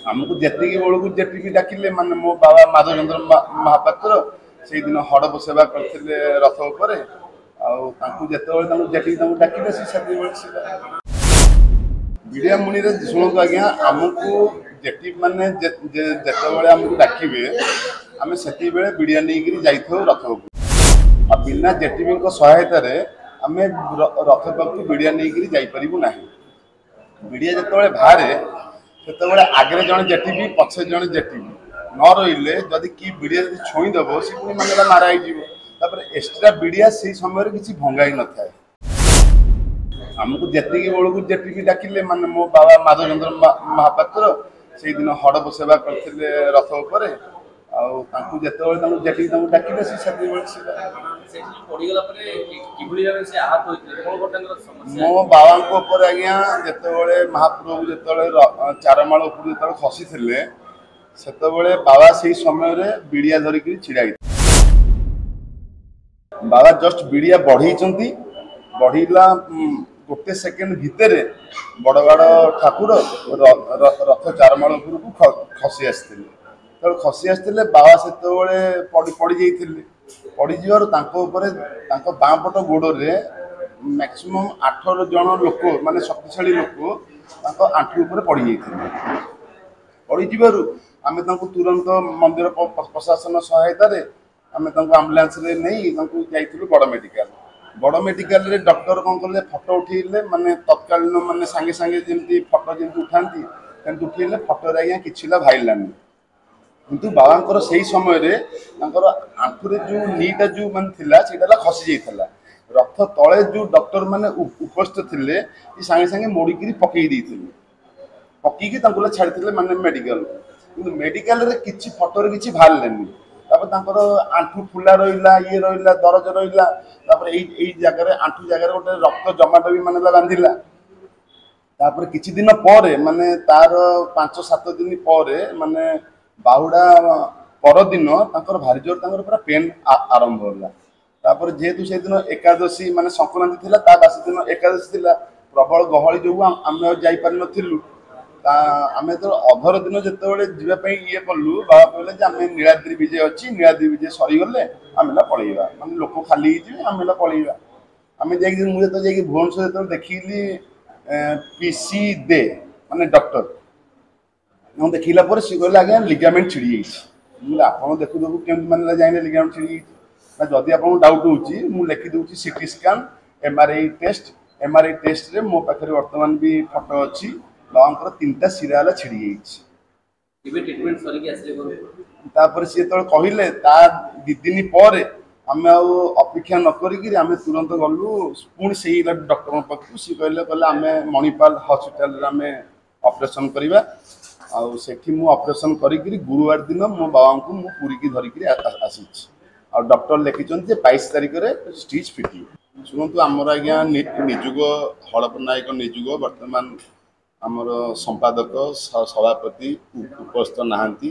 आमको जेतिक बेलू जेटिकी डाकिले माने मो बाबा माधवेन्द्र महापात्र से दिन हड़प सेवा करते रथ उपर डाकिले मीडिया मुनि शुणु आज्ञा आमको जेटी माने जिते आमको डाकिबे आम से मीडिया नहीं जाइए रथ आ बिना जेटीवी सहायता आम रथ पाक मीडिया नहीं जापरू ना मीडिया जिते बाहर से आगे जड़े जेटीवी पछे जड़े जेटीवी न रही जदि कि मीडिया छुईदेव सी पुणी मानला माराई एक्सट्रा मीडिया से समय किसी भंगाई न था आमको जेतिक बेलू जेटीवी डाकिले माने मो बाबा माधवेन्द्र महापात्र से दिन हड़प सेवा करते रथ उपर जेटी डाकिले मो बाबा आज्ञा जिते महाप्रभु जो चारमाल उपर खसी से बाबा से समय बिड़िया धरिक छिड़ा बाबा जस्ट बिड़िया बढ़ला गोटे सेकेंड भितर बड़ बड़ ठाकुर रथ चारमाल उपरको खसी आसते खसी आसते बाबा से पड़ी बाँपट गोड़े मैक्सिमम 8 जन लोक माने शक्तिशाली लोक आंठू पड़ पड़ आम तुरंत मंदिर प्रशासन सहायता आम आम्बुलांस नहीं बड़ मेडिकल रे डॉक्टर कौन कले फोटो उठेले माने तत्कालीन माने सांगे सांगे जमी फोटो जमी उठाती उठेले फोटो आज्ञा कि भाईलानी किंतु बाबा से समय आंखुरे जो नीटा जो मानला खसी जाता रथ तले जो डॉक्टर माने उपस्थित थे सांगे सांगे मोड़िकी पकई पकईकी छाड़ी माने मेडिकल मेडिकल रे किसी फोटो किसी बाहर आंठू फुला रहा ये रहा दरज रहा जगह आंठू जगह गोटे रक्त जमाट भी मानला बांधिला किछि दिन पर माने तार 5-7 दिन पर माने बाहुड़ा परदिन भारी जोर पूरा पेन आरंभ होला जेहेतु से दिन एकादशी माने संक्रांति थिला ता बासी दिन एकादशी थिला प्रबल गहली जो आम जाई पारि नथिलु आम तो अधर दिन जिते जावाई ये कलु बाबा कहले आम नीलाद्री विजय अच्छी नीलाद्री विजय सरीगले आम पलैया माने लोक खाली आम पलैया आम मुझे भुवनेश्वर जो देखिली पीसी दे माने डॉक्टर देखला सी कहले आज्ञा लिगामेंट छिड़ी आप देखु देखु केमती मानला जाए लिगामेंट छिड़ी जदि आपको डाउट हो लिखिदे सीटी स्कान एमआरआई टेस्ट रे मो पाखे वर्तमान भी फोटो अच्छी बाबा 3टा शिरा छिड़ी सी कहले 2 दिन पर आम अपेक्षा नक आम तुरंत गलु पुणी से डॉक्टर पाखु सी कहले आम मणिपाल हॉस्पिटल आम ऑपरेशन करवा आठी ऑपरेशन करी गुरुवार दिन मो बाबा को मु पूरी की धरिकी आसी डॉक्टर लिखिं 22 तारिख में स्टिच फिटी शुणु आमर आज्ञा निजुग हड़प नायक निजुग वर्तमान आमर संपादक सभापति उपस्थित नहांती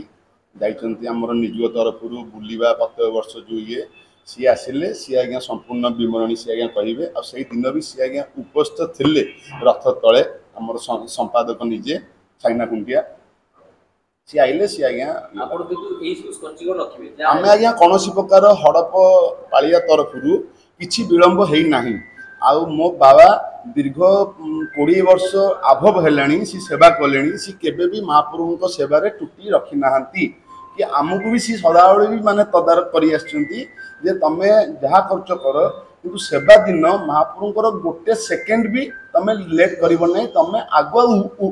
जाइछन्ति आमर निजुग तरफ बुलवा प्रत्येक वर्ष जो ये सी आसिले सी आज्ञा संपूर्ण विवरणी सी आज्ञा कहे आ से दिन भी सी आज्ञा उपस्थित थिले रथ तले आमर संपादक निजे साइना कुंटिया सी आइले सी आज्ञा आम आज्ञा कौन प्रकार हड़प पालिया तरफ किछि विलंब है नहीं आउ मो बाबा दीर्घ 20 वर्ष आभव हेलाणी सी सेवा कले सी केबे भी महाप्रभु सेवारे टुटी रखी नाहांती कि आमको भी सी सदाबले भी माने तदारक करी आछंती जे तमे जहा खर्च कर किंतु सेवा दिन महाप्रभुर गोटे सेकेंड भी तमे लेट करिवो नहीं तमे आगुआ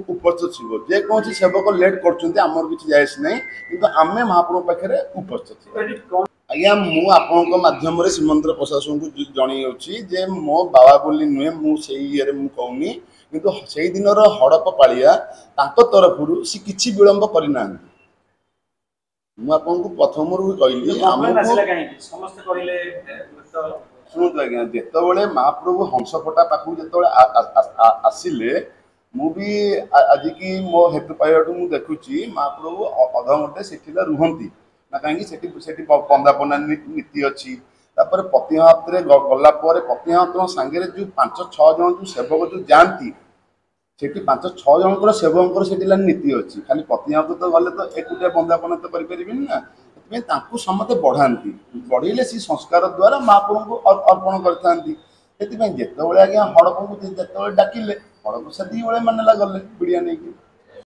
उपस्थित छिवो जे कौन सेवक लेट करछंती आमर किछि जायस नहीं किंतु आमे महाप्रभु पाखरे उपस्थित आज्ञा मु आपनक माध्यम रे श्रीमंदिर प्रशासन को जणी जे मो बाबा बोली नुहे मु सेई ये मु कहूनी किंतु सेई दिनर हड़प पालिया तांको तरफरु सी किछि विलंब करिना मु आपनको प्रथम रु कहली शुणु आज्ञा जिते महाप्रभु हंसफटा पाखु जो आसिले मु भी आज की मो हेतु पाइबाटू मु देखुची महाप्रभु अधघंटे से रुहंती ना कहीं बंदापना नीति अच्छी प्रतिहात गला प्रतिहात सांगे जो 5-6 जन जो सेवक जो जाती ସେଠି 5-6 ଜଣଙ୍କର ସେବକଙ୍କର ସେଠି ନୀତି ଅଛି। ଖାଲି ପତିଆକୁ ତ ଗଲେ ତ ଏକୁଟିଆ ବନ୍ଦାପନା ତ କରିପାରିବେନି ନା, ସେଥିପାଇଁ ତାଙ୍କୁ ସମସ୍ତେ ବଢ଼ାନ୍ତି। ବଢ଼େଇଲେ ସେ ସଂସ୍କାର ଦ୍ୱାରା ମହାପ୍ରଭୁଙ୍କୁ ଅର୍ପଣ କରିଥାନ୍ତି। ସେଥିପାଇଁ ଯେତେବେଳେ ଆଜ୍ଞା ହଡ଼ପଙ୍କୁ ଯେତେବେଳେ ଡାକିଲେ ହଡ଼ପ ସେତିକି ବେଳେ ମାନେଲା ଗଲେ ପିଡ଼ିଆ ନେଇକି।